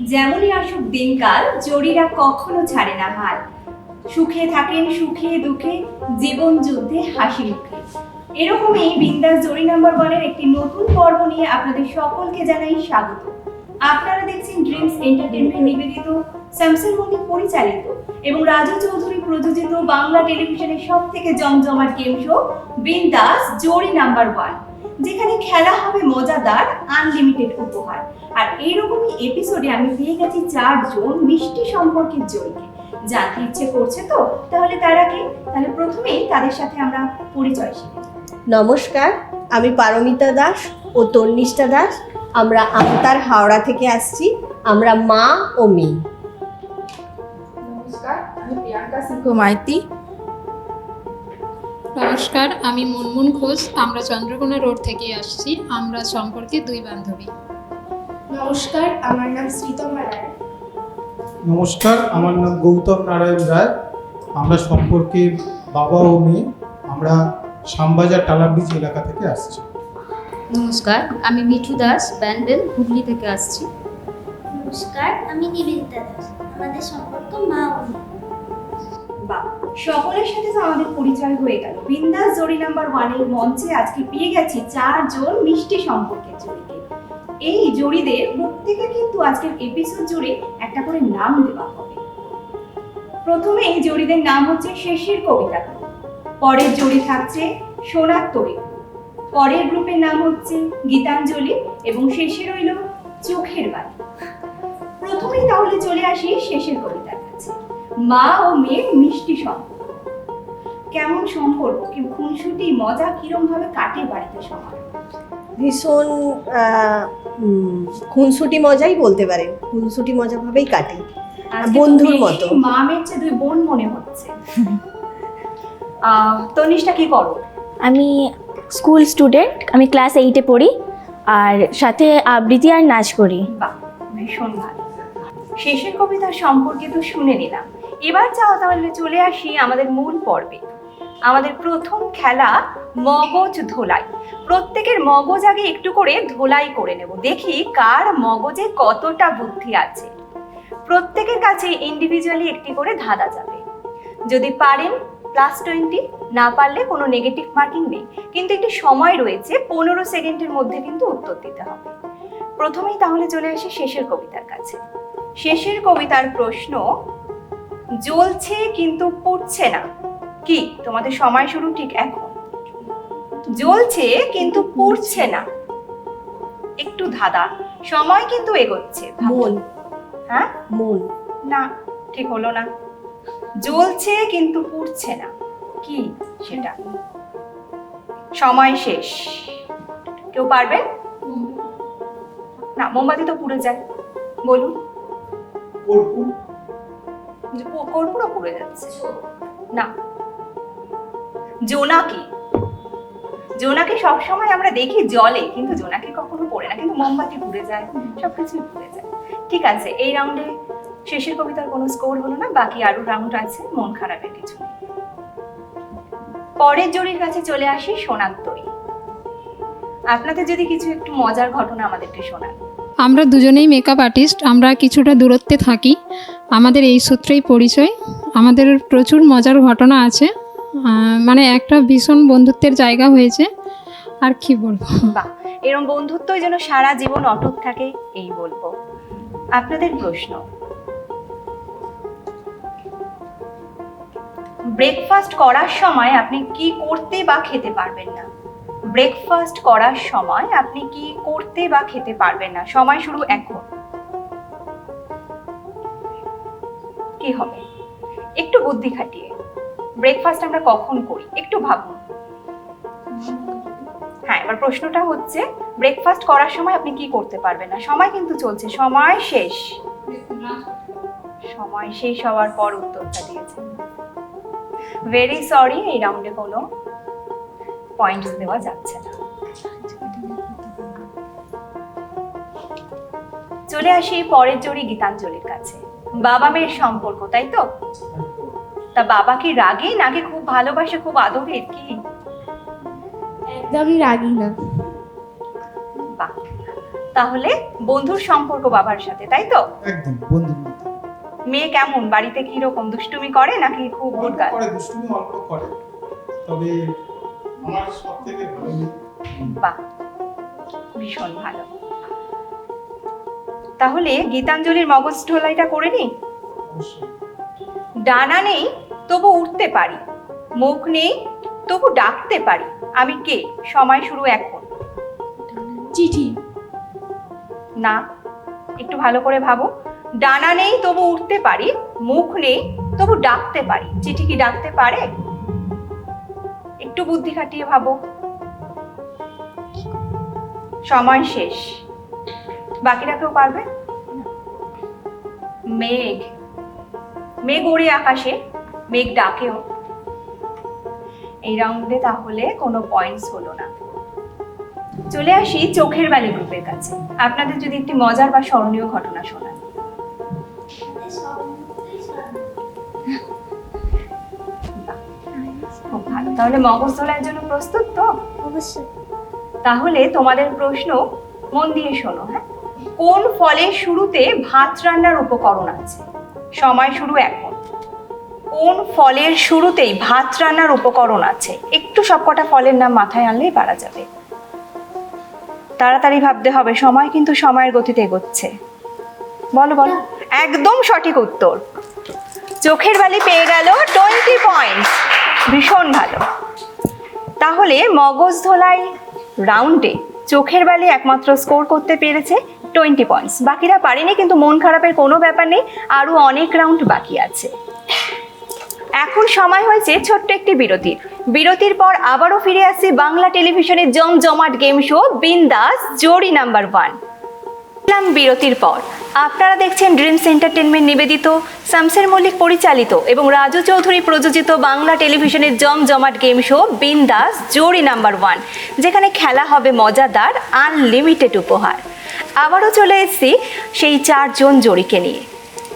যেমনই আসুক দিনকাল, জরিরা কখনো ছাড়ে না হাল। সুখে থাকেন সুখে দুঃখে, জীবন যুদ্ধে হাসি মুখে। এরকমই বিন্দাস জরি নাম্বার ওয়ানের একটি নতুন পর্ব নিয়ে আপনাদের সকলকে জানাই স্বাগত। আপনারা দেখছেন ড্রিমস এন্টারটেইনমেন্ট নিবেদিত, শামসুল মনির পরিচালিত এবং রাজু চৌধুরী প্রযোজিত বাংলা টেলিভিশনের সব থেকে জমজমাট গেম শো বিন্দাস জরি নাম্বার ওয়ান, যেখানে খেলা হবে মজাদার আনলিমিটেড উপহার। আর এইরকমই এপিসোডে আমি পেয়ে গেছি 4 জন মিষ্টি সম্পর্কের জড়িকে। জানতে ইচ্ছে করছে তো? তাহলে তারা কি? তাহলে প্রথমেই তাদের সাথে আমরা পরিচয় শিখি। নমস্কার, আমি পারমিতা দাস ও তন্নিষ্ঠা দাস। আমরা আমতার হাওড়া থেকে আসছি। আমরা মা ও মেয়ে। নমস্কার, আমি প্রিয়াঙ্কা সিংহ মাইতি। নমস্কার, আমি মুনমুন ঘোষ। আমরা চন্দ্রকোনা রোড থেকে আসছি। আমরা সম্পর্কে 2 বান্ধবী। নমস্কার, আমার নাম শ্রীতমা রায়। নমস্কার, আমার নাম গৌতম নারায়ণ রায়। আমরা সম্পর্কে বাবা ও মেয়ে। আমরা শ্যামবাজার টালাব্রিজ এলাকা থেকে আসছি। নমস্কার, আমি মিঠু দাস, ব্যান্ডেল, হুগলি থেকে আসছি। নমস্কার, আমি নিবেদিতা দাস। আমাদের সম্পর্ক মা ও মেয়ে। বাহ, সকলের সাথে তো আমাদের পরিচয় হয়ে গেল। বিন্দাস জরি নাম্বার ওয়ানের মঞ্চে আজকে পেয়ে গেছি 4 জন মিষ্টি সম্পর্কের জড়িকে। এই জড়িদের প্রত্যেকে কিন্তু আজকের এপিসোড জুড়ে একটা করে নাম দেওয়া হবে। প্রথমে এই জড়িদের নাম হচ্ছে শেষের কবিতা গ্রুপ, পরের জড়ি থাকছে সোনার তরী গ্রুপ, পরের গ্রুপের নাম হচ্ছে গীতাঞ্জলি এবং শেষে রইল চোখের বালি। প্রথমেই তাহলে চলে আসি শেষের কবিতার কাছে। মা ও মেয়ের মিষ্টি সম্পর্ক। কেমন সম্পর্ক? কি খুনসুটি মজা কিরম ভাবে কাটে বাড়িতে সময়? ভীষণ খুনসুটি মজাই বলতে পারেন। খুনসুটি মজা ভাবেই কাটে, আজকে তো বন্ধুর বেশি মতো। মা মেয়ের চেয়ে 2 বোন মনে হচ্ছে। তনিষ্ঠা কি করো? আমি স্কুল স্টুডেন্ট, আমি ক্লাস 8-এ পড়ি আর সাথে আবৃত্তি আর নাচ করি। বাহ, ভীষণ ভালো। শেষের কবিতার সম্পর্কে তো শুনে নিলাম। এবার যাও তাহলে চলে আসি আমাদের মূল পর্বে। আমাদের প্রথম খেলা মগজ ধোলাই। প্রত্যেকের মগজ আগে একটু করে ধোলাই করে নেব, দেখি কার মগজে কতটা বুদ্ধি আছে। প্রত্যেকের কাছে ইন্ডিভিজুয়ালি একটি করে ধাঁধা যাবে। যদি পারেন +20, না পারলে কোনো নেগেটিভ মার্কিং নেই, কিন্তু একটি সময় রয়েছে, 15 সেকেন্ডের মধ্যে কিন্তু উত্তর দিতে হবে। প্রথমেই তাহলে চলে আসি শেষের কবিতার কাছে। শেষের কবিতার প্রশ্ন, জ্বলছে কিন্তু পুড়ছে না। কি? তোমাদের সময় শুরু ঠিক এখন। জ্বলছে কিন্তু পুড়ছে না, একটু ধাঁধা, সময় কিন্তু এগোচ্ছে। মন। হ্যাঁ, মন। না, ঠিক হলো না। জ্বলছে কিন্তু পুড়ছে না, কি সেটা? সময় শেষ। কেউ পারবে না? মোমবাতি তো পুড়ে যায়, বলুন। কর্পূরও পুড়ে যাচ্ছে না। জোনাকি। জোনাকি সবসময় আমরা দেখি জলে, কিন্তু জোনাকি কখনো পড়ে না, কিন্তু মোমবাতি পুড়ে যায়, সবকিছুই পুড়ে যায়। ঠিক আছে, এই রাউন্ডে শেষের কবিতার কোনো স্কোর হলো না, বাকি আরো রাউন্ড আছে, মন খারাপের কিছু নেই। পরের জড়ির কাছে চলে আসি সোনার তরী। আপনাদের যদি কিছু একটু মজার ঘটনা আমাদেরকে শোনান। আমরা দুজনেই মেকআপ আর্টিস্ট। আমরা কিছুটা দূরত্বে থাকি, আমাদের এই সূত্রেই পরিচয়। আমাদের প্রচুর মজার ঘটনা আছে, মানে একটা ভীষণ বন্ধুত্বের জায়গা হয়েছে। আর কি বলবো। বাহ, এরকম বন্ধুত্বই যেন সারা জীবন অটুট থাকে, এই বলবো। আপনাদের প্রশ্ন, ব্রেকফাস্ট করার সময় আপনি কি করতে বা খেতে পারবেন না? ব্রেকফাস্ট করার সময় আপনি কি করতে বা খেতে পারবেন না? সময় শুরু এখন। কি হবে? একটু বুদ্ধি খাটিয়ে। ব্রেকফাস্ট আমরা কখন করি একটু ভাবুন। হ্যাঁ, এবার প্রশ্নটা হচ্ছে ব্রেকফাস্ট করার সময় আপনি কি করতে পারবেন না? সময় কিন্তু চলছে, সময় শেষ। সময় শেষ হওয়ার পর উত্তরটা দিয়েছেন। ভেরি সরি, এই রাউন্ডে কোনো পয়েন্টস দেওয়া যাচ্ছে না। চলে আসি পরের জড়ি গীতাঞ্জলির কাছে। বাবা মেয়ের সম্পর্ক, তাই তো? তা বাবা কি রাগী নাকি খুব ভালোবাসে, খুব আদরের? কি? একদমই রাগি না। বাহ, তাহলে বন্ধুর সম্পর্ক বাবার সাথে, তাই তো? একদম বন্ধুর মতো। মেয়ে কেমন, বাড়িতে কি রকম দুষ্টুমি করে নাকি খুব অল্প গুডগার্ল? করে, দুষ্টুমি অল্প করে, তবে আমার সব থেকে ভালো মেয়ে। বাহ, ভীষণ ভালো। তাহলে গীতাঞ্জলির মগজ ধোলাইটা করে নি। অবশ্যই। ডানা নেই তবু উঠতে পারি, মুখ নেই তবু ডাকতে পারি, আমি কে? সময় শুরু এখন। চিঠি। না, একটু ভালো করে ভাবো। ডানা নেই তবু উঠতে পারি, মুখ নেই তবু ডাকতে পারি, চিঠি কি ডাকতে পারে? একটু বুদ্ধি খাটিয়ে ভাবো। সময় শেষ। বাকিরা কেউ পারবে? মেঘ। মেঘ ওড়ে আকাশে, মেঘ ডাকেও। এই রাউন্ডে তাহলে কোনো পয়েন্টস হলো না। চলে আসি চোখের বালি গ্রুপের কাছে। আপনাদের যদি একটি মজার বা স্মরণীয় ঘটনা শোনান। আমাদের সব মুহূর্তেই স্মরণ। খুব ভালো, তাহলে মগজ ধোলাইয়ের জন্য প্রস্তুত তো? অবশ্যই। তাহলে তোমাদের প্রশ্ন মন দিয়ে শোনো। হ্যাঁ, কোন ফলের শুরুতে ভাত রান্নার উপকরণ আছে? সময় শুরু এখন। কোন ফলের শুরুতেই ভাত রান্নার উপকরণ আছে? একটু সবকটা ফলের নাম মাথায় আনলেই পারা যাবে। তাড়াতাড়ি ভাবতে হবে, সময় কিন্তু সময়ের গতিতে এগোচ্ছে। বলো বলো। একদম সঠিক উত্তর। চোখের বালি পেয়ে গেল 20 পয়েন্টস। ভীষণ ভালো। তাহলে মগজ ধোলাই রাউন্ডে চোখের বালি একমাত্র স্কোর করতে পেরেছে 20 পয়েন্টস। বাকিরা পারেনি, কিন্তু মন খারাপের কোনো ব্যাপার নেই, আরও অনেক রাউন্ড বাকি আছে। এখন সময় হয়েছে ছোট্ট একটি বিরতির। বিরতির পর আবারও ফিরে আসছি বাংলা টেলিভিশনের জমজমাট গেম শো বিন্দাস জোড়ি নাম্বার 1। বিরতির পর আপনারা দেখছেন ড্রিমস এন্টারটেনমেন্ট নিবেদিত, শামসের মল্লিক পরিচালিত এবং রাজু চৌধুরী প্রযোজিত বাংলা টেলিভিশনের জমজমাট গেম শো বিন্দাস জোড়ি নাম্বার 1, যেখানে খেলা হবে মজাদার আনলিমিটেড উপহার। আবারও চলে এসেছি সেই 4 জন জড়িকে নিয়ে।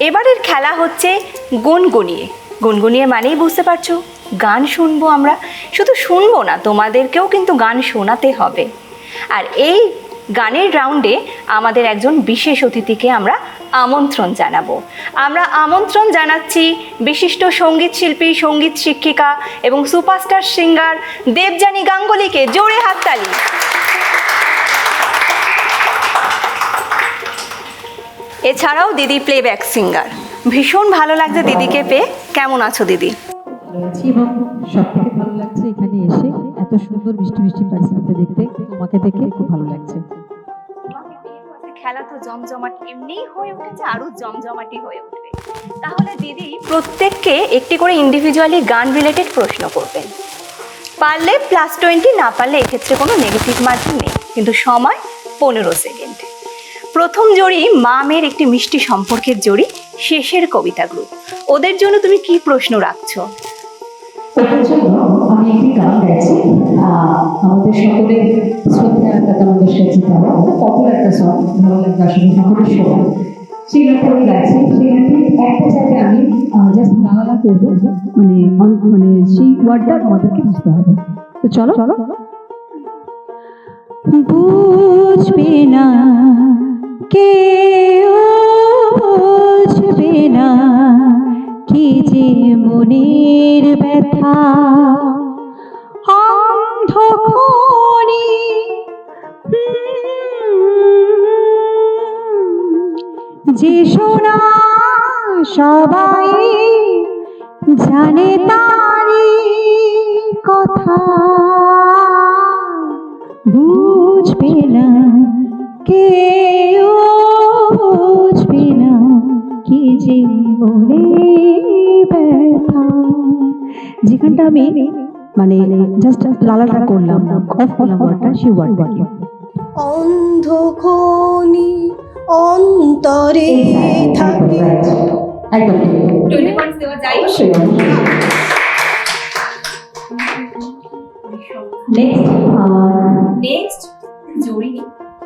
এবারের খেলা হচ্ছে গুনগুনিয়ে। গুনগুনিয়ে মানেই বুঝতে পারছো, গান শুনবো আমরা। শুধু শুনবো না, তোমাদেরকেও কিন্তু গান শোনাতে হবে। আর এই গানের রাউন্ডে আমাদের একজন বিশেষ অতিথিকে আমরা আমন্ত্রণ জানাবো। আমরা আমন্ত্রণ জানাচ্ছি বিশিষ্ট সঙ্গীত শিল্পী, সঙ্গীত শিক্ষিকা এবং সুপারস্টার সিঙ্গার দেবযানী গাঙ্গুলিকে। জোরে হাততালি। এছাড়াও দিদি প্লেব্যাক সিঙ্গার। ভীষণ ভালো লাগছে দিদিকে পেয়ে। কেমন আছো দিদি? ভালো আছি এবং সব থেকে ভালো লাগছে এখানে এসে এত সুন্দর মিষ্টি মিষ্টি পার্সনকে দেখতে, তোমাকে দেখে খুব ভালো লাগছে। খেলা তো জমজমাট এমনিই হয়ে উঠেছে, আরো জমজমাটি হয়ে উঠবে। তাহলে দিদি প্রত্যেককে একটি করে ইন্ডিভিজুয়ালি গান রিলেটেড প্রশ্ন করবেন। পারলে +20, না পারলে এক্ষেত্রে কোনো নেগেটিভ মার্কিং নেই, কিন্তু সময় 15 সেকেন্ড। প্রথম জড়ি মা মেয়ের একটি মিষ্টি সম্পর্কের জড়ি, শেষের কবিতা গ্রুপ। ওদের জন্য তুমি কি প্রশ্ন রাখছো? ওদের জন্য আমি একটি গান গাইছি, আমাদের সকলের শ্রদ্ধা লতা মঙ্গেশকর গাওয়া পপুলার একটা সং, ভালো লাগবে আসলে সকলের শোনা। সেই গানটা আমি গাইছি। সেই গানটি একটা জায়গায় আমি জাস্ট বাংলা করবো, মানে সেই ওয়ার্ডটা আমাদেরকে বুঝতে হবে। তো চলো চলো। বুঝবে না কেউ, বুঝবে না কি যে মনের ব্যথা, অন্ধকারে যে শোনা সবাই জানে তারি কথা, বুঝবে না কেউ, বুঝবে না কি যে মনে ব্যথা। যেখানটা আমি মানে জাস্ট লালাটা করলাম, অফ করলাম ওয়ার্ডটা, সেই ওয়ার্ডটা কি অন্ধখনি অন্তরে থাকে। একদম 20 পয়েন্টস দেওয়া যায়? অবশ্যই। নেক্সট জড়ি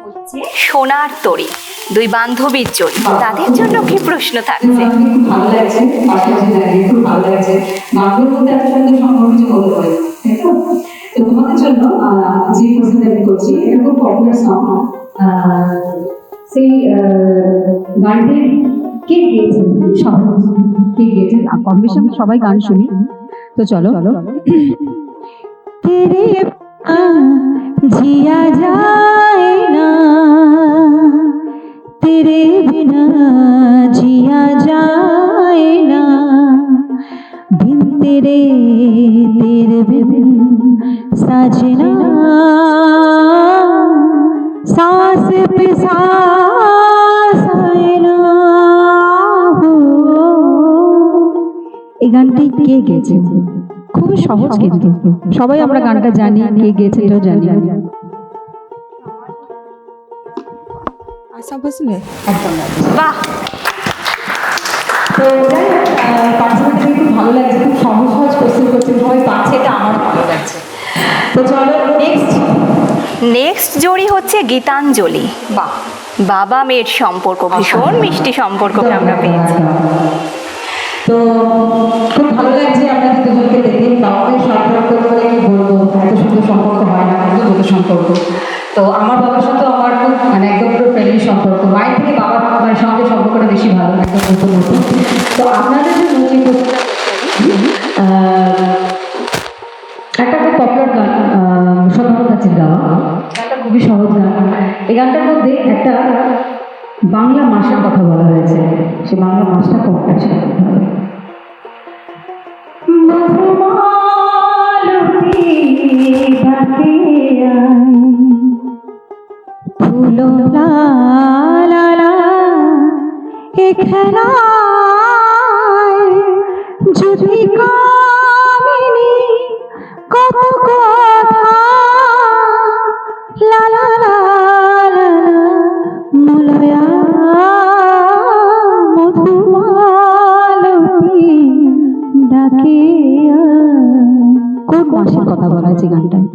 হচ্ছে সোনার তরী, 2 বান্ধবীর জড়ি। তাদের জন্য কি প্রশ্ন থাকছে? খুব ভালো লাগছে, পাশাপাশি দাঁড়িয়ে খুব ভালো লাগছে। বান্ধবীর মধ্যে এত সুন্দর সম্পর্ক যে হতে পারে, তাই তো? তো তোমাদের জন্য যে প্রশ্নটা আমি করছি, এটা খুব পপুলার সং, সেই গানটি কে গেয়েছেন? কে গেয়েছেন? কম বেশি আমরা সবাই গান শুনি, তো চলো। তেরে জিয়া যায় না, तेरे बिना जिया जाए ना, बिन तेरे तेरे बिन साजना, सांस पे सांस आए ना। এই গানটি কে গেয়েছে? খুবই সহজ, কিন্তু সবাই আমরা গানটা জানি, কে গেয়েছে এটাও জানি। আশা ভোসলে। একদম না। বাহ, তো যাই হোক, পার্টিসিপেন্টদের খুব ভালো লাগছে, খুব সহজ সহজ কোশ্চেন করছে, সবাই পাচ্ছে, এটা আমার ভালো লাগছে। তো চলো নেক্সট জড়ি হচ্ছে গীতাঞ্জলি। বাহ, বাবা মেয়ের সম্পর্ক, ভীষণ মিষ্টি সম্পর্ক আমরা পেয়েছি। তো খুব ভালো লাগছে আপনাদের দুজনকে দেখে। বাবাদের সম্পর্ক বলে কি বলবো, এত সুন্দর সম্পর্ক হয় না, এত সুন্দর সম্পর্ক। তো আমার বাবার সাথে আমার খুব একদম পুরো ফ্রেন্ডলি সম্পর্ক, মায়ের থেকে বাবার সঙ্গে সম্পর্কটা বেশি ভালো, একদম নতুন নতুন। তো আপনাদের জন্য যে একটা খুব পপুলার গান, সন্ধ্যা গাছের গাওয়া, গানটা খুবই সহজ গান। এই গানটার মধ্যে একটা বাংলা মাসের কথা বলা হয়েছে, সে বাংলা মাসটা কোনটা সেটা বলতে হবে। ফুলো লা লা লা খেলায় যদি কামিনী কত কথা, লা লা লা লা মলয়া মধুমালতী ডাকে। কোন মাসের কথা বলা হয়েছে গানটায়?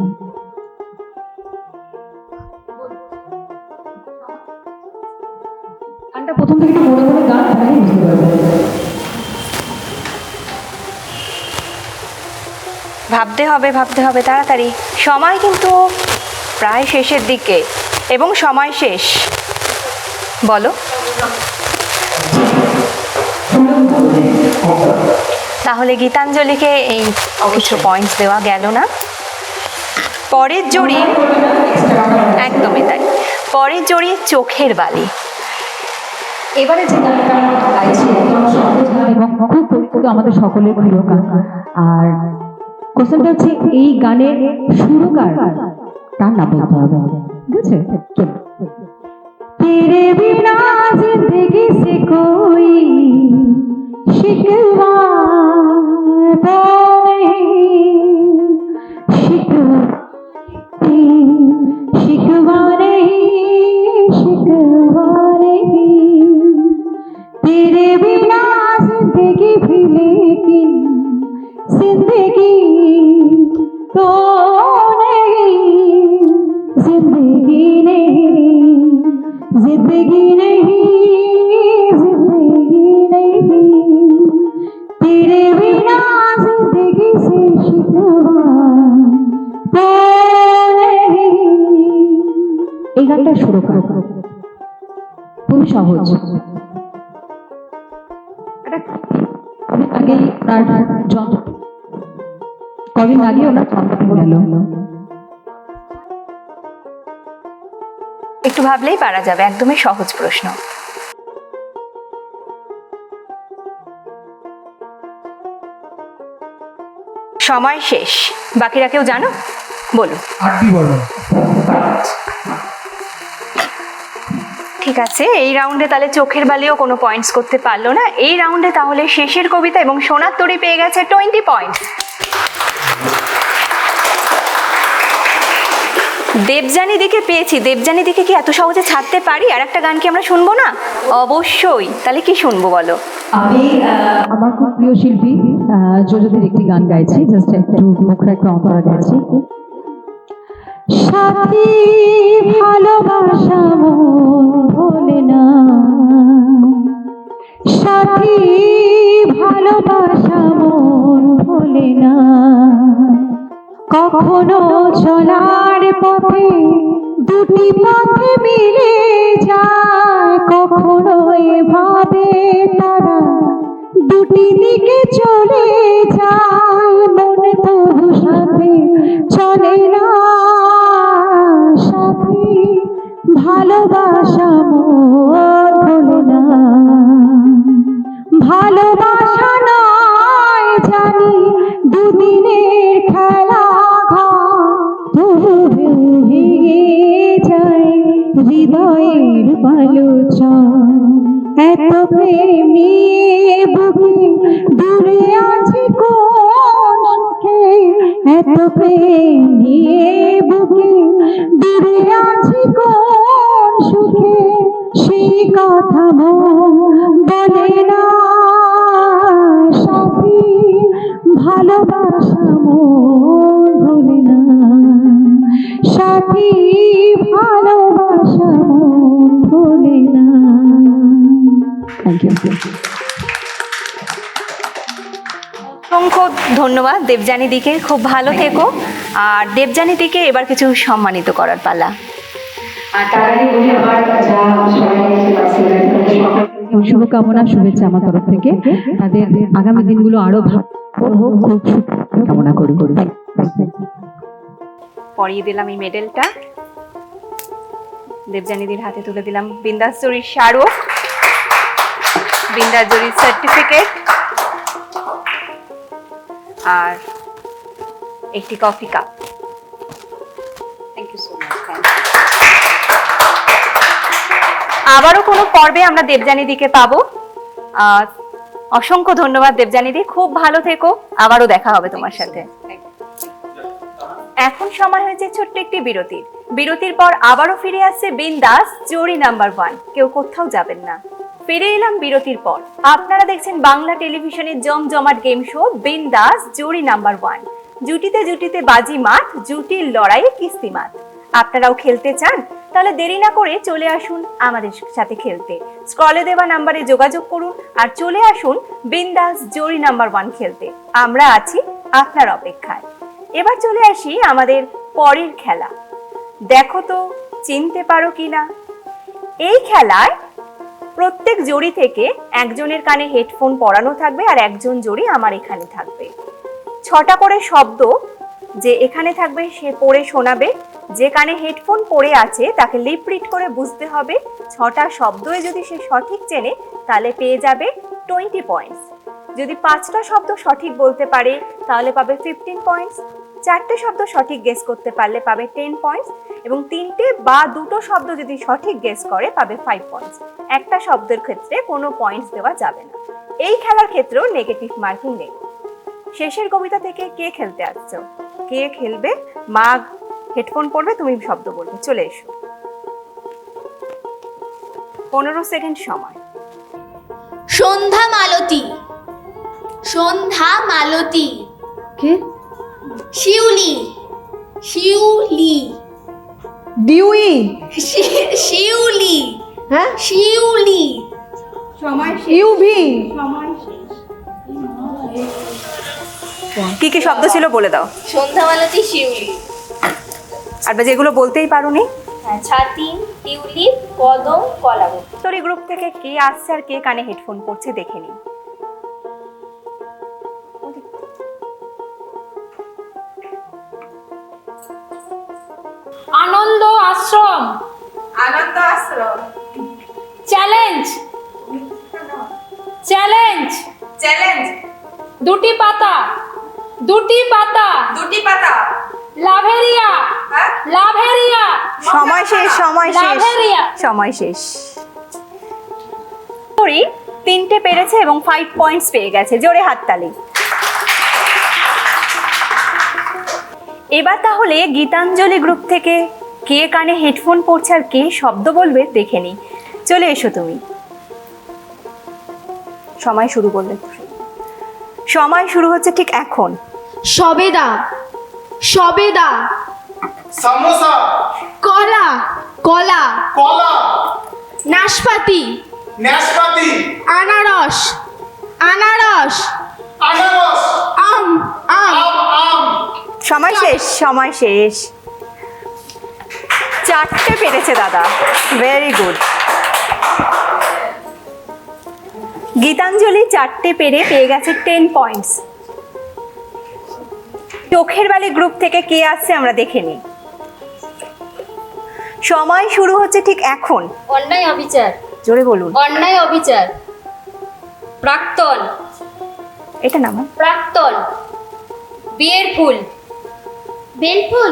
গানটা প্রথম থেকে একটু মনে মনে গান, তাহলে বুঝতে পারবে। ভাবতে হবে তাড়াতাড়ি, সময় কিন্তু প্রায় শেষের দিকে এবং সময় শেষ। বলো, তাহলে গীতাঞ্জলিকে এই কিছু পয়েন্টস দেওয়া গেল না। পরের জড়ি, একদমই তাই, পরের জড়ি চোখের বালি। এবারে যে গানটা গাইছি একদম সহজ গান এবং খুব পরিচিত, আমাদের সকলের প্রিয় গান। আর কোশ্চেনটা হচ্ছে এই গানের সুরকার, তার নাম বলতে হবে, ঠিক আছে? तेरे बिना जिंदगी से कोई शिकवा तो नहीं, शिकवा शिकवा नहीं, शिकवा नहीं, तेरे बिना जिंदगी भी लेकिन जिंदगी तो नहीं, जिंदगी नहीं, जिंदगी नहीं, जिंदगी नहीं, तेरे बिना जिंदगी से शिकवा तो नहीं। এই গানটা সুরকার খুবই সহজ। আগেই তার কদিন আগে ওনার জন্মদিন গেল। একটু ভাবলেই পারা যাবে, একদমই সহজ প্রশ্ন। সময় শেষ, বাকিরা কেউ জানো? বলো। আরতি বর্মন। ঠিক আছে, এই রাউন্ডে তাহলে চোখের বালিও কোনো পয়েন্টস করতে পারলো না। এই রাউন্ডে তাহলে শেষের কবিতা এবং সোনার তরী পেয়ে গেছে 20 পয়েন্ট। দেবযানী দিকে পেয়েছি, দেবযানী দিকে কি এত সহজে ছাড়তে পারি? আর একটা গান কি আমরা শুনবো না? অবশ্যই, তাহলে কি শুনবো বলো? আমি আমার খুব প্রিয় শিল্পী যোজদের একটি গান গাইছি, জাস্ট একটু মুখরা একটু অন্তরা গাইছি। সাথী ভালোবাসা মন ভোলে না, সাথী ভালোবাসা মন ভোলে না, কখনো চলার পথে দুটি পথে মিলে যায়, কখনো এভাবে তারা দুটি দিকে চলে যায়, মনে তবু সাথে চলে না। সাথী ভালোবাসা মন ভোলে না, ভালোবাসা নয় জানি দুদিনের খেলা ঘর, তবু ভেঙে যায় হৃদয়ের বালুচর। এত প্রেম নিয়ে বুকে দূরে আছি কোন সুখে, এত প্রেম নিয়ে বুকে দূরে আছি কোন সুখে, সেই কথা মন বলে না। সাথী ভালোবাসা মন ভোলে না, সাথী ভালোবাসা মন ভোলে না। Thank you. অসংখ্য ধন্যবাদ দেবযানী দিকে, খুব ভালো থেকো। আর দেবযানী দিকে এবার কিছু সম্মানিত করার পালা। আর তার আগে বলি আমার যা সবাই শুভকামনা, শুভেচ্ছা আমার তরফ থেকে। তাদের আগামী দিনগুলো আরো ভালো হোক, খুব কামনা করি। পরিয়ে দিলাম এই মেডেলটা, দেবযানীদির হাতে তুলে দিলাম বিন্দাস জরির স্মারক, বিন্দাস জরির সার্টিফিকেট আর একটি coffee cup. Thank you so much. আবারও কোনো পর্বে আমরা দেবযানীদিকে পাবো। অসংখ্য ধন্যবাদ দেবযানীদি, খুব ভালো থেকো, আবারও দেখা হবে তোমার সাথে। এখন সময় হয়েছে ছোট্ট একটি বিরতির পর আবারও ফিরে আসছে বিন্দাস জুরি নাম্বার 1। কেউ কোথাও যাবেন না, ফিরে এলাম বিরতির পর। আপনারা দেখছেন বাংলা টেলিভিশনের জমজমাট গেম শো বিন্দাস জুরি নাম্বার 1। জুটিতে জুটিতে বাজি মাত, জুটির লড়াইয়ে কিস্তিমাত। আপনারাও খেলতে চান? তাহলে দেরি না করে চলে আসুন আমাদের সাথে খেলতে। স্ক্রলে দেওয়া নাম্বারে যোগাযোগ করুন আর চলে আসুন বিন্দাস জুরি নাম্বার 1 খেলতে। আমরা আছি আপনার অপেক্ষায়। এবার চলে আসি আমাদের পরের খেলা। দেখো তো চিনতে পারো কিনা। এই খেলায় প্রত্যেক জুরি থেকে একজনের কানে হেডফোন পরানো থাকবে আর একজন জুরি আমার এখানে থাকবে। 6টা করে শব্দ যে এখানে থাকবে সে পড়ে শোনাবে। যে কানে হেডফোন পরে আছে তাকে লিপ রিড করে বুঝতে হবে। 6টা শব্দে যদি সে সঠিক চেনে তাহলে পেয়ে যাবে 20 পয়েন্টস। যদি 5টা শব্দ সঠিক বলতে পারে তাহলে পাবে 15 পয়েন্টস। 4টে শব্দ সঠিক গেস করতে পারলে পাবে 10 পয়েন্টস এবং 3টে বা 2টো শব্দ যদি সঠিক গেস করে পাবে 5 পয়েন্টস। একটা শব্দের ক্ষেত্রে কোনো পয়েন্টস দেওয়া যাবে না। এই খেলার ক্ষেত্রেও নেগেটিভ মার্কিং নেই। শেষের কবিতা থেকে কে খেলতে আসছো, কে খেলবে? মা হেডফোন পরবে, তুমি শব্দ বলবে। চলে এসো। 15 সেকেন্ড সময়। সন্ধ্যা মালতী, সন্ধ্যা মালতী। কে? শিউলি, শিউলি, ডিউই। শিউলি, হ্যাঁ, শিউলি। ইউভি। কি কি শব্দ ছিল বলে দাও। সন্ধ্যা মালতী, শিউলি। আর যেগুলো বলতেই পারোনি। হ্যাঁ, ছাতিম, টিউলিপ, কদম, কলাবতী। তোর এই গ্রুপ থেকে কে আসছে আর কে কানে হেডফোন পরছে দেখে নি। আনন্দ আশ্রম, আনন্দ আশ্রম, চ্যালেঞ্জ, চ্যালেঞ্জ, চ্যালেঞ্জ, দুটি পাতা, দুটি পাতা, দুটি পাতা, লাভেরিয়া, হ্যাঁ? লাভেরিয়া, সময় শেষ, সময় শেষ, লাভেরিয়া। সময় শেষ। 3টে পেরেছে এবং 5 পয়েন্টস পেয়ে গেছে। জোরে হাততালি। এবার তাহলে গীতাঞ্জলি গ্রুপ থেকে কে কানে হেডফোন পরছে আর কে শব্দ বলবে দেখে নি। চলে এসো তুমি। সময় শুরু করলে, সময় শুরু হচ্ছে ঠিক এখন। সবেদা, সবেদা, সামোসা, কলা, কলা, কলা, নাশপাতি, নাশপাতি, আনারস, আনারস, আনারস, আম, আম। আম, আম। সময় শেষ, সময় শেষ। 4টে পেরেছে দাদা, ভেরি গুড। গীতাঞ্জলি 4টে পেয়ে গেছে 10 পয়েন্টস। চোখের বালি গ্রুপ থেকে কে আসছে আমরা দেখে নিই। সময় শুরু হচ্ছে ঠিক এখন। অন্যায় অবিচার। জোরে বলুন। অন্যায় অবিচার। প্রাক্তন। এটা নাম প্রাক্তন। বিয়ের ফুল। বেলফুল,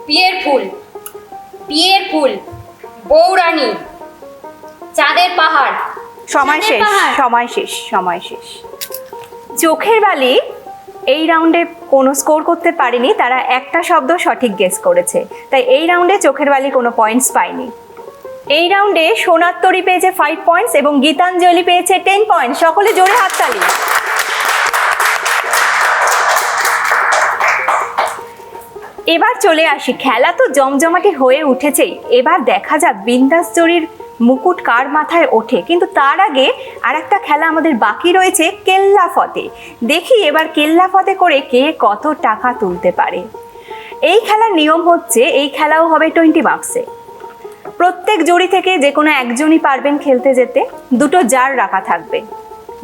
বিয়ের ফুল। বিয়ের ফুল। বৌরানী। চাঁদের পাহাড়। সময় শেষ, সময় শেষ, সময় শেষ। চোখের বালি এই রাউন্ডে কোনো স্কোর করতে পারেনি, তারা একটা শব্দ সঠিক গেস করেছে, তাই এই রাউন্ডে চোখের বালি কোনো পয়েন্টস পায়নি। এই রাউন্ডে সোনার তরী পেয়েছে 5 পয়েন্টস এবং গীতাঞ্জলি পেয়েছে 10 পয়েন্ট। সকলে জোরে হাততালি। এবার চলে আসি, খেলা তো জমজমাটি হয়ে উঠেছেই, এবার দেখা যাক বিন্দাস জরির মুকুট কার মাথায় ওঠে। কিন্তু তার আগে আর একটা খেলা আমাদের বাকি রয়েছে, কেল্লা ফতে। দেখি এবার কেল্লা ফতে করে কে কত টাকা তুলতে পারে। এই খেলার নিয়ম হচ্ছে, এই খেলাও হবে 20 মার্কসে। প্রত্যেক জড়ি থেকে যে কোনো একজনই পারবেন খেলতে যেতে। দুটো জার রাখা থাকবে,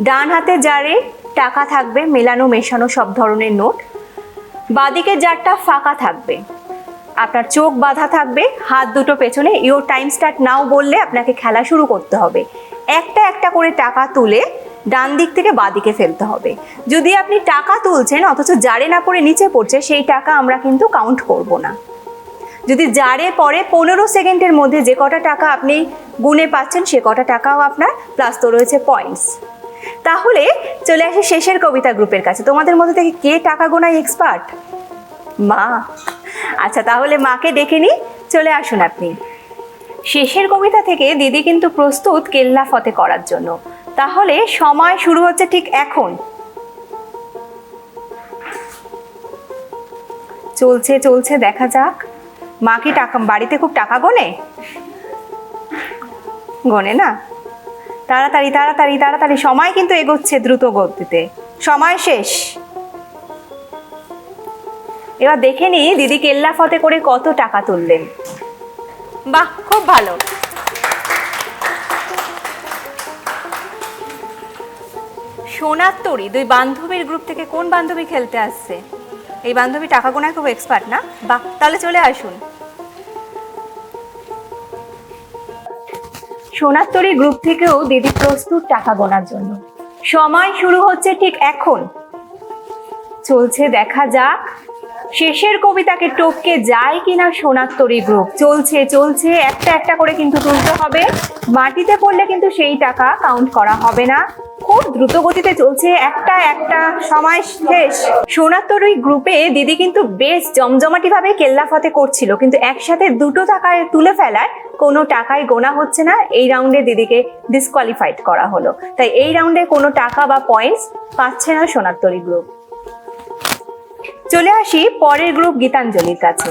ডান হাতে জারে টাকা থাকবে, মেলানো মেশানো সব ধরনের নোট। বাঁদিকের জারটা ফাঁকা থাকবে, আপনার চোখ বাঁধা থাকবে, হাত দুটো পেছনে। ইওর টাইম স্টার্ট নাও বললে আপনাকে খেলা শুরু করতে হবে। একটা একটা করে টাকা তুলে ডান দিক থেকে বাঁ দিকে ফেলতে হবে। যদি আপনি টাকা তুলছেন অথচ জারে না পড়ে নিচে পড়ছে, সেই টাকা আমরা কিন্তু কাউন্ট করব না। যদি জারে পরে 15 সেকেন্ডের মধ্যে যে কটা টাকা আপনি গুনে পাচ্ছেন, সে কটা টাকাও আপনার, প্লাস তো রয়েছে পয়েন্টস। তাহলে চলে আসি শেষের কবিতা গ্রুপের কাছে। তোমাদের মধ্যে থেকে কে টাকা গোনায় এক্সপার্ট? মা। আচ্ছা, তাহলে মাকে ডেকে নিই, চলে আসুন আপনি। শেষের কবিতা থেকে দিদি কিন্তু প্রস্তুত কেল্লা ফতে করার জন্য। তাহলে সময় শুরু হচ্ছে ঠিক এখন। চলছে চলছে, দেখা যাক মা কি টাকা, বাড়িতে খুব টাকা গোনে? গোনে না? তাড়াতাড়ি তাড়াতাড়ি তাড়াতাড়ি, সময় কিন্তু এগোচ্ছে দ্রুত গতিতে। সময় শেষ। এবার দেখে নিই দিদি কেল্লা ফতে করে কত টাকা তুললেন। বাহ, খুব ভালো। সোনার তরী দুই বান্ধবীর গ্রুপ থেকে কোন বান্ধবী খেলতে আসছে? এই বান্ধবী টাকা গোনায় খুব এক্সপার্ট না? বাহ, তাহলে চলে আসুন। সোনার তরী গ্রুপ থেকেও দিদি প্রস্তুত টাকা গোনার জন্য। সময় শুরু হচ্ছে ঠিক এখন। চলছে, দেখা যাক শেষের কবিতাকে টপকে যায় কিনা সোনার তরী গ্রুপ। চলছে চলছে, একটা একটা করে কিন্তু তুলতে হবে। মাটিতে পড়লে কিন্তু সেই টাকা কাউন্ট করা হবে না। খুব দ্রুত গতিতে চলছে, একটা একটা, সময় শেষ। সোনার তরী গ্রুপে দিদি কিন্তু বেশ জমজমাটি ভাবে কেল্লা ফতে করছিল, কিন্তু একসাথে দুটো টাকায় তুলে ফেলায় কোনো টাকায় গোনা হচ্ছে না। এই রাউন্ডে দিদিকে ডিসকোয়ালিফাইড করা হলো, তাই এই রাউন্ডে কোনো টাকা বা পয়েন্টস পাচ্ছে না সোনার তরী গ্রুপ। চলে আসি পরের গ্রুপ গীতাঞ্জলির কাছে।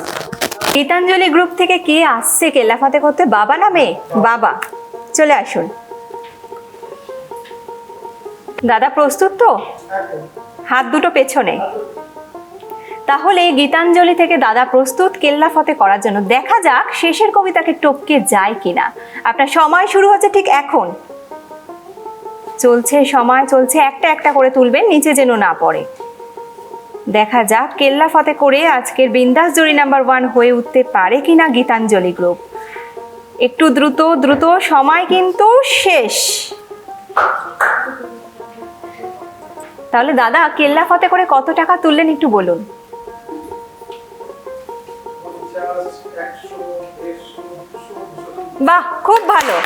গীতাঞ্জলি গ্রুপ থেকে কে আসছে কেল্লা ফতে করতে? বাবা না মেয়ে? বাবা, চলে আসুন। দাদা প্রস্তুত তো? হাত দুটো পেছনে। তাহলে গীতাঞ্জলি থেকে দাদা প্রস্তুত কেল্লা ফতে করার জন্য। দেখা যাক শেষের কবিতাকে টপকে যায় কিনা। আপনার সময় শুরু হচ্ছে ঠিক এখন। চলছে, সময় চলছে, একটা একটা করে তুলবেন, নিচে যেন না পড়ে। দেখা যাক কেল্লা ফতে করে আজকের বিন্দাস জড়ি নাম্বার 1 হয়ে উঠতে পারে কিনা গীতাঞ্জলি গ্রুপ। একটু দ্রুত দ্রুত, সময় কিন্তু শেষ। তাহলে দাদা কেল্লা ফতে করে কত টাকা তুললেন একটু বলুন। বাহ, খুব ভালো।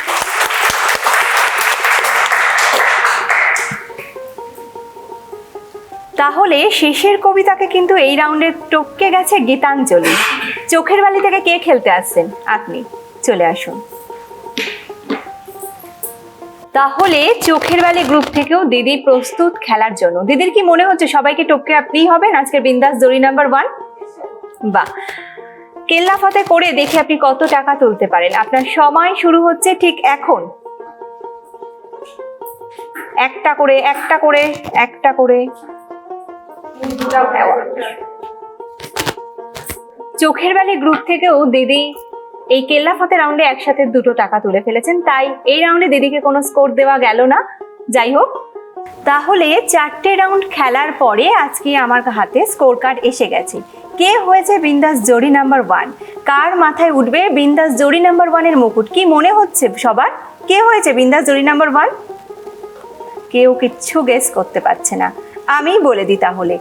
তাহলে শেষের কবিতাকে কিন্তু এই রাউন্ডে টপকে গেছে গীতাঞ্জলি। চোখের বালি থেকে কে খেলতে আসছেন? আপনি, চলে আসুন। তাহলে চোখের বালি গ্রুপ থেকেও দিদি প্রস্তুত খেলার জন্য। দিদির কি মনে হচ্ছে সবাইকে টপকে আপনিই হবেন আজকের বিন্দাস জড়ি নাম্বার 1? বাহ, কেল্লা ফতে করে দেখে আপনি কত টাকা তুলতে পারেন। আপনার সময় শুরু হচ্ছে ঠিক এখন। একটা করে একটা করে একটা করে। চোখের বালি গ্রুপ থেকেও দিদি এই কেল্লা ফতে রাউন্ডে একসাথে 2টো টাকা তুলে ফেলেছেন, তাই এই রাউন্ডে দিদিকে কোনো স্কোর দেওয়া গেল না। যাই হোক, তাহলে 4টে রাউন্ড খেলার পরে আজকে আমার হাতে স্কোর কার্ড এসে গেছে। কে হয়েছে বিন্দাস জোড়ি নাম্বার 1, কার মাথায় উঠবে বিন্দাস জোড়ি নাম্বার 1 এর মুকুট? কি মনে হচ্ছে সবার, কে হয়েছে বিন্দাস জোড়ি নাম্বার 1? কেউ কিচ্ছু গেস করতে পারছে না। আমি বলে দিই তাহলে,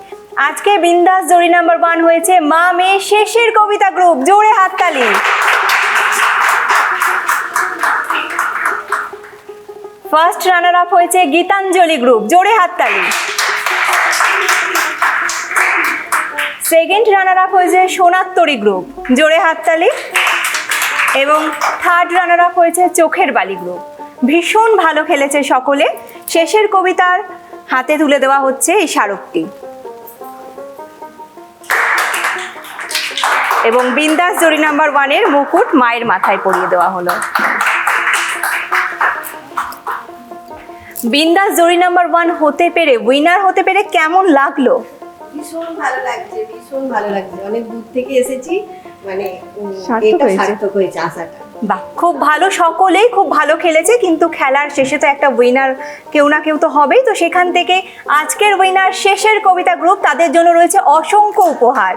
আজকে বিন্দাস জোড়ি নাম্বার 1 হয়েছে মা মেয়ে শেষের কবিতা গ্রুপ। জোরে হাততালি। ফার্স্ট রানার আপ হয়েছে গীতাঞ্জলি গ্রুপ। জোরে হাততালি। সেকেন্ড রানার আপ হয়েছে সোনাত্তরী গ্রুপ। জোরে হাততালি। এবং থার্ড রানার আপ হয়েছে চোখের বালি গ্রুপ। ভীষণ ভালো খেলেছে সকলে। শেষের কবিতার হাতে তুলে দেওয়া হচ্ছে এই স্মারকটি এবং বিন্দাস জোড়ি নাম্বার 1 এর মুকুট মায়ের মাথায় পরিয়ে দেওয়া হলো। বিন্দাস জোড়ি নাম্বার 1 হতে পেরে, উইনার হতে পেরে কেমন লাগলো? ভীষণ ভালো লাগছে, ভীষণ ভালো লাগছে। অনেক দূর থেকে এসেছি, মানে সার্থক এটা হয়েছে। সার্থক হয়েছে আশাটা। বাহ, খুব ভালো, সকলেই খুব ভালো খেলেছে, কিন্তু খেলার শেষে তো একটা উইনার কেউ না কেউ তো হবেই। তো সেখান থেকে আজকের উইনার শেষের কবিতা গ্রুপ, তাদের জন্য রয়েছে অসংখ্য উপহার।